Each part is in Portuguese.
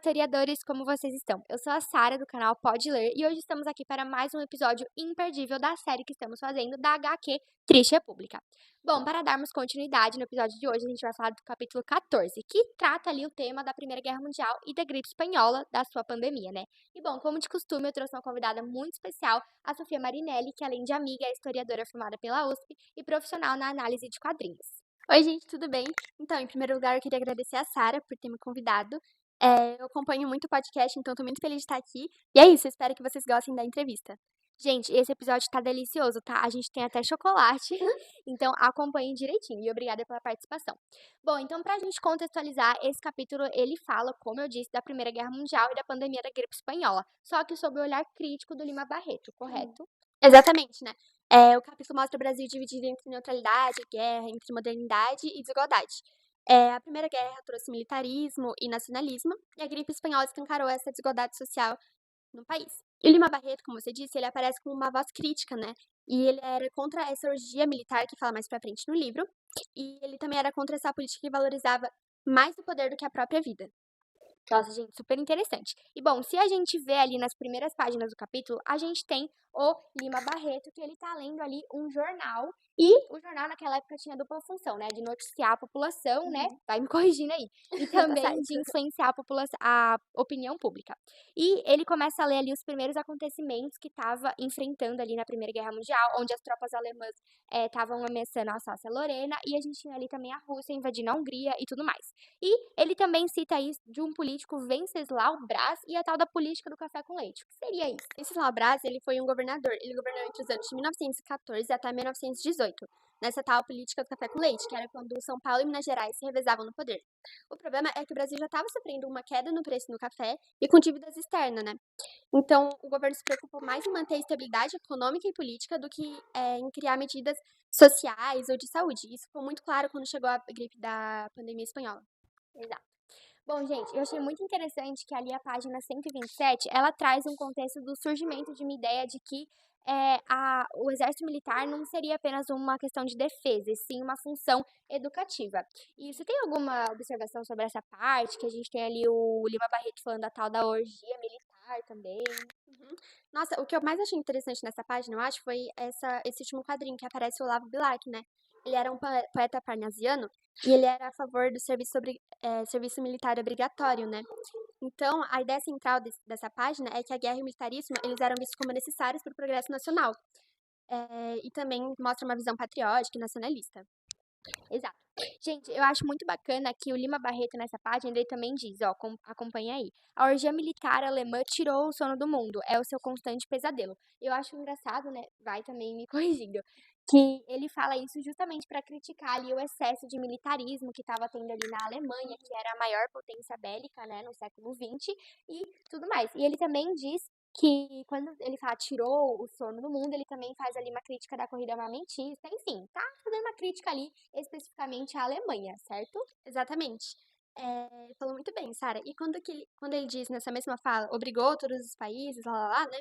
historiadores, como vocês estão? Eu sou a Sara, do canal Pode Ler, e hoje estamos aqui para mais um episódio imperdível da série que estamos fazendo da HQ Triste República. Bom, para darmos continuidade no episódio de hoje, a gente vai falar do capítulo 14, que trata ali o tema da Primeira Guerra Mundial e da gripe espanhola, da sua pandemia, né? E bom, como de costume, eu trouxe uma convidada muito especial, a Sofia Marinelli, que além de amiga, é historiadora formada pela USP e profissional na análise de quadrinhos. Oi, gente, tudo bem? Então, em primeiro lugar, eu queria agradecer a Sara por ter me convidado. Eu acompanho muito o podcast, então estou muito feliz de estar aqui. E é isso, eu espero que vocês gostem da entrevista. Gente, esse episódio tá delicioso, tá? A gente tem até chocolate, então acompanhem direitinho e obrigada pela participação. Bom, então pra gente contextualizar, esse capítulo ele fala, como eu disse, da Primeira Guerra Mundial e da pandemia da gripe espanhola, só que sob o olhar crítico do Lima Barreto, correto? Exatamente, né? O capítulo mostra o Brasil dividido entre neutralidade, guerra, entre modernidade e desigualdade. A Primeira Guerra trouxe militarismo e nacionalismo, e a gripe espanhola escancarou essa desigualdade social no país. E o Lima Barreto, como você disse, ele aparece como uma voz crítica, né? E ele era contra essa orgia militar que fala mais pra frente no livro, e ele também era contra essa política que valorizava mais o poder do que a própria vida. Nossa, gente, super interessante. E bom, se a gente vê ali nas primeiras páginas do capítulo, a gente tem o Lima Barreto, que ele tá lendo ali um jornal. E o jornal naquela época tinha dupla função, né? De noticiar a população, né? Vai me corrigindo aí. E Tá também de certo. influenciar a população, a opinião pública. E ele começa a ler ali os primeiros acontecimentos que estava enfrentando ali na Primeira Guerra Mundial, onde as tropas alemãs estavam ameaçando a Alsácia-Lorena, e a gente tinha ali também a Rússia invadindo a Hungria e tudo mais. E ele também cita isso de um político Venceslau Braz e a tal da política do café com leite. O que seria isso? Venceslau Braz, ele foi um governador. Ele governou entre os anos de 1914 até 1918, nessa tal política do café com leite, que era quando São Paulo e Minas Gerais se revezavam no poder. O problema é que o Brasil já estava sofrendo uma queda no preço do café e com dívidas externas, né? Então, o governo se preocupou mais em manter a estabilidade econômica e política do que em criar medidas sociais ou de saúde. Isso ficou muito claro quando chegou a gripe da pandemia espanhola. Exato. Bom, gente, eu achei muito interessante que ali a página 127, ela traz um contexto do surgimento de uma ideia de que o exército militar não seria apenas uma questão de defesa, e sim uma função educativa. E você tem alguma observação sobre essa parte? Que a gente tem ali o Lima Barreto falando da tal da orgia militar também. Uhum. Nossa, o que eu mais achei interessante nessa página, eu acho, foi esse último quadrinho que aparece o Olavo Bilac, né? Ele era um poeta parnasiano e ele era a favor do serviço militar obrigatório, né? Então, a ideia central dessa página é que a guerra e o militarismo, eles eram vistos como necessários para o progresso nacional. E também mostra uma visão patriótica e nacionalista. Exato. Gente, eu acho muito bacana que o Lima Barreto nessa página, ele também diz, ó, acompanha aí. A orgia militar alemã tirou o sono do mundo, é o seu constante pesadelo. Eu acho engraçado, né, vai também me corrigindo, que ele fala isso justamente para criticar ali o excesso de militarismo que estava tendo ali na Alemanha, que era a maior potência bélica, né, no século XX e tudo mais. E ele também diz que quando ele fala tirou o sono do mundo, ele também faz ali uma crítica da corrida armamentista, enfim, tá fazendo uma crítica ali especificamente à Alemanha, certo? Exatamente. Falou muito bem, Sara. E quando ele diz nessa mesma fala, obrigou todos os países, lá, né?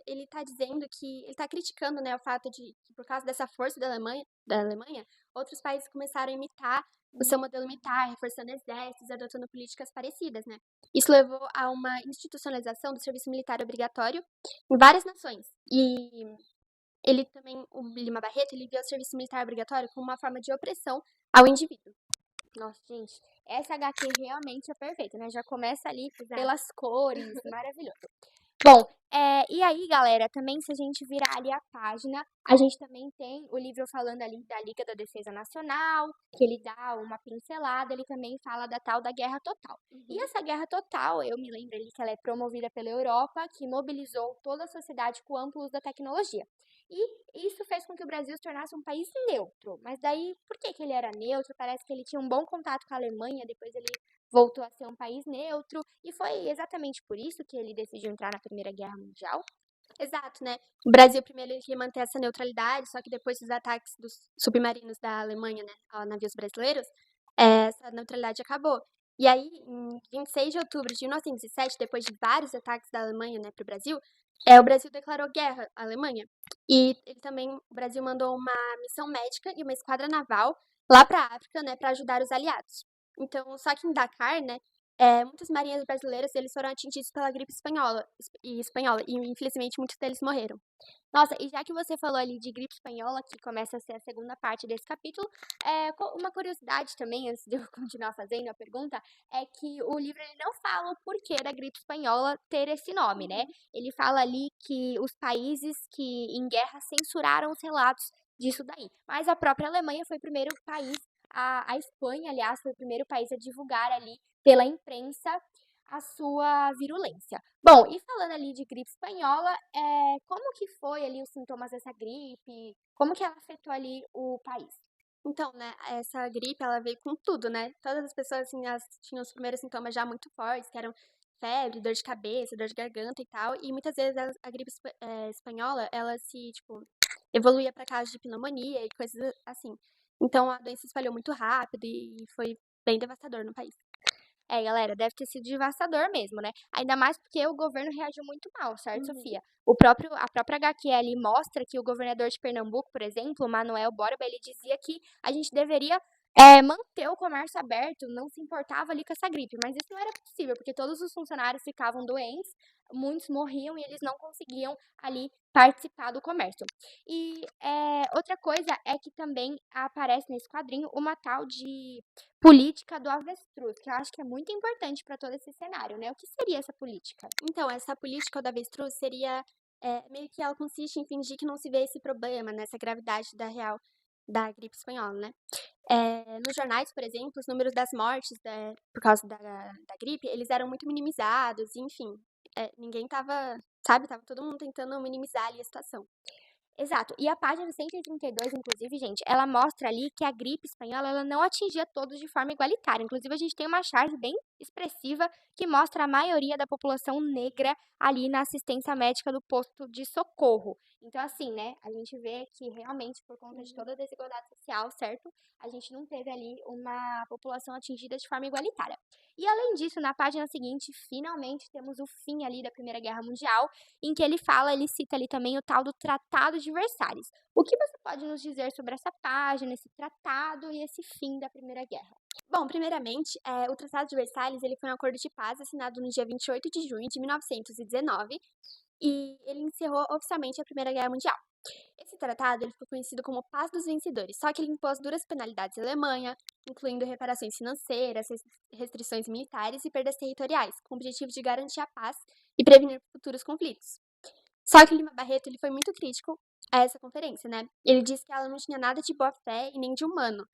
Ele está dizendo que ele está criticando, né, o fato de que por causa dessa força da Alemanha, outros países começaram a imitar o seu modelo militar, reforçando exércitos e adotando políticas parecidas, né? Isso levou a uma institucionalização do serviço militar obrigatório em várias nações. E ele também, o Lima Barreto, ele via o serviço militar obrigatório como uma forma de opressão ao indivíduo. Nossa, gente, essa HQ realmente é perfeita, né? Já começa ali Exato. pelas cores, maravilhoso. Bom, e aí, galera, também se a gente virar ali a página, a gente também tem o livro falando ali da Liga da Defesa Nacional, que ele dá uma pincelada, ele também fala da tal da Guerra Total. E essa Guerra Total, eu me lembro ali que ela é promovida pela Europa, que mobilizou toda a sociedade com o amplo uso da tecnologia. E isso fez com que o Brasil se tornasse um país neutro. Mas daí, por que que ele era neutro? Parece que ele tinha um bom contato com a Alemanha, depois ele voltou a ser um país neutro, e foi exatamente por isso que ele decidiu entrar na Primeira Guerra Mundial. Exato, né? O Brasil primeiro ele queria manter essa neutralidade, só que depois dos ataques dos submarinos da Alemanha, né, a navios brasileiros, essa neutralidade acabou. E aí, em 26 de outubro de 1907, depois de vários ataques da Alemanha, né, para o Brasil declarou guerra à Alemanha. E o Brasil mandou uma missão médica e uma esquadra naval lá para a África, né, para ajudar os aliados. Então, só que em Dakar, né, muitos marinheiros brasileiros, eles foram atingidos pela gripe espanhola, e infelizmente muitos deles morreram. Nossa, e já que você falou ali de gripe espanhola, que começa a ser a segunda parte desse capítulo, uma curiosidade também, antes de eu continuar fazendo a pergunta, é que o livro ele não fala o porquê da gripe espanhola ter esse nome, né? Ele fala ali que os países que em guerra censuraram os relatos disso daí. Mas a própria Alemanha foi o primeiro país, a Espanha, aliás, foi o primeiro país a divulgar ali pela imprensa a sua virulência. Bom, e falando ali de gripe espanhola, como que foi ali os sintomas dessa gripe? Como que ela afetou ali o país? Então, né, essa gripe, ela veio com tudo, né? Todas as pessoas, assim, elas tinham os primeiros sintomas já muito fortes, que eram febre, dor de cabeça, dor de garganta e tal. E muitas vezes a gripe espanhola, ela se, tipo, evoluía para casos de pneumonia e coisas assim. Então, a doença se espalhou muito rápido e foi bem devastador no país. Galera, deve ter sido devastador mesmo, né? Ainda mais porque o governo reagiu muito mal, certo, Uhum. Sofia? A própria HQL mostra que o governador de Pernambuco, por exemplo, Manuel Borba, ele dizia que a gente deveria manter o comércio aberto, não se importava ali com essa gripe, mas isso não era possível, porque todos os funcionários ficavam doentes, muitos morriam e eles não conseguiam ali participar do comércio. E outra coisa é que também aparece nesse quadrinho uma tal de política do avestruz, que eu acho que é muito importante para todo esse cenário, né? O que seria essa política? Então, essa política do avestruz seria meio que ela consiste em fingir que não se vê esse problema, né, essa gravidade da gripe espanhola, né? Nos jornais, por exemplo, os números das mortes por causa da gripe, eles eram muito minimizados, e, enfim, ninguém tava, sabe, tava todo mundo tentando minimizar ali a situação. Exato. E a página 132, inclusive, gente, ela mostra ali que a gripe espanhola ela não atingia todos de forma igualitária. Inclusive, a gente tem uma charge bem expressiva que mostra a maioria da população negra ali na assistência médica do posto de socorro. Então, assim, né, a gente vê que realmente, por conta de toda a desigualdade social, certo? A gente não teve ali uma população atingida de forma igualitária. E além disso, na página seguinte, finalmente temos o fim ali da Primeira Guerra Mundial, em que ele cita ali também o tal do Tratado de Versalhes. O que você pode nos dizer sobre essa página, esse tratado e esse fim da Primeira Guerra? Bom, primeiramente, o Tratado de Versalhes ele foi um acordo de paz assinado no dia 28 de junho de 1919 e ele encerrou oficialmente a Primeira Guerra Mundial. Esse tratado ele ficou conhecido como Paz dos Vencedores, só que ele impôs duras penalidades à Alemanha, incluindo reparações financeiras, restrições militares e perdas territoriais, com o objetivo de garantir a paz e prevenir futuros conflitos. Só que o Lima Barreto ele foi muito crítico a essa conferência, né? Ele disse que ela não tinha nada de boa fé e nem de humano,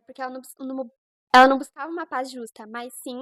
porque ela não buscava uma paz justa, mas sim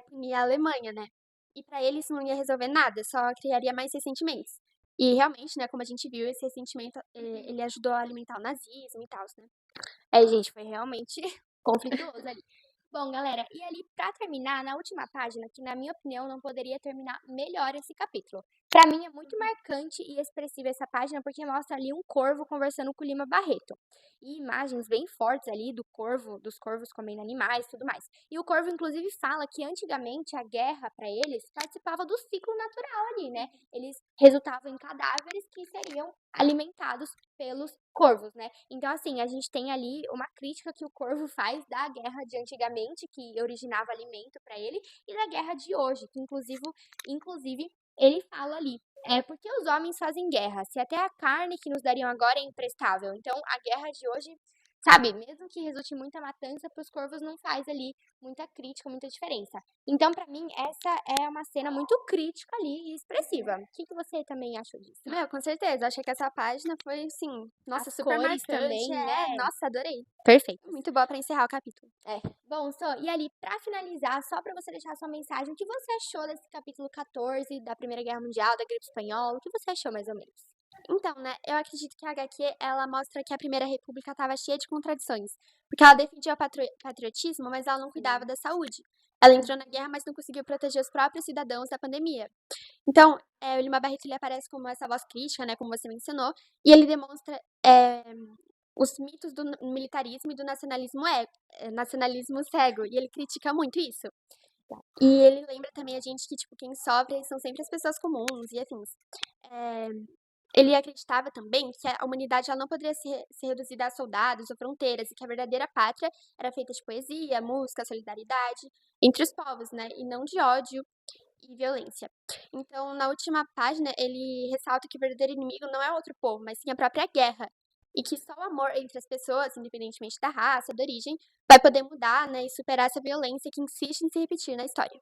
punir a Alemanha, né? E para ele isso não ia resolver nada, só criaria mais ressentimentos. E realmente, né, como a gente viu, esse ressentimento ele ajudou a alimentar o nazismo e tal, né? Gente, foi realmente conflituoso ali. Bom, galera, e ali pra terminar, na última página, que na minha opinião não poderia terminar melhor esse capítulo. Pra mim é muito marcante e expressiva essa página porque mostra ali um corvo conversando com o Lima Barreto. E imagens bem fortes ali do corvo, dos corvos comendo animais e tudo mais. E o corvo inclusive fala que antigamente a guerra pra eles participava do ciclo natural ali, né? Eles resultavam em cadáveres que seriam alimentados pelos corvos, né? Então, assim, a gente tem ali uma crítica que o corvo faz da guerra de antigamente, que originava alimento para ele, e da guerra de hoje, que inclusive ele fala ali. Por que os homens fazem guerra? Se até a carne que nos dariam agora é imprestável. Então, a guerra de hoje, sabe, mesmo que resulte em muita matança, para os corvos não faz ali muita crítica, muita diferença. Então, para mim, essa é uma cena muito crítica ali e expressiva. O que você também achou disso? Meu, com certeza, achei que essa página foi, assim, nossa, As super cores marcante. também, né? Nossa, adorei. Perfeito. Muito boa para encerrar o capítulo. Bom, e ali, pra finalizar, só pra você deixar sua mensagem, o que você achou desse capítulo 14 da Primeira Guerra Mundial, da gripe espanhola? O que você achou, mais ou menos? Então, né, eu acredito que a HQ, ela mostra que a Primeira República estava cheia de contradições, porque ela defendia o patriotismo, mas ela não cuidava da saúde. Ela entrou na guerra, mas não conseguiu proteger os próprios cidadãos da pandemia. Então, o Lima Barreto ele aparece como essa voz crítica, né, como você mencionou, e ele demonstra os mitos do militarismo e do nacionalismo cego, e ele critica muito isso. E ele lembra também a gente que, tipo, quem sofre são sempre as pessoas comuns e afins. Ele acreditava também que a humanidade ela não poderia ser reduzida a soldados ou fronteiras, e que a verdadeira pátria era feita de poesia, música, solidariedade entre os povos, né? E não de ódio e violência. Então, na última página, ele ressalta que o verdadeiro inimigo não é outro povo, mas sim a própria guerra. E que só o amor entre as pessoas, independentemente da raça, da origem, vai poder mudar, né, e superar essa violência que insiste em se repetir na história.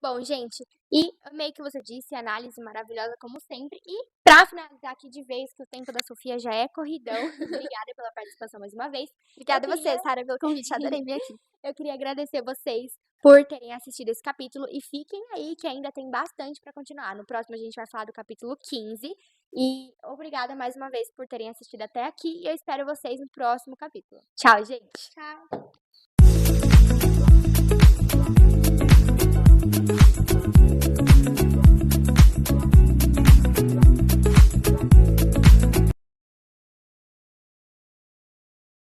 Bom, gente, e amei que você disse, análise maravilhosa como sempre. E pra finalizar aqui de vez, que o tempo da Sofia já é corridão, obrigada pela participação mais uma vez. Obrigada a Eu você, queria- Sara, pelo convite. Adorei vir aqui. Eu queria agradecer vocês por terem assistido esse capítulo e fiquem aí que ainda tem bastante pra continuar. No próximo a gente vai falar do capítulo 15 e obrigada mais uma vez por terem assistido até aqui e eu espero vocês no próximo capítulo. Tchau, gente! Tchau.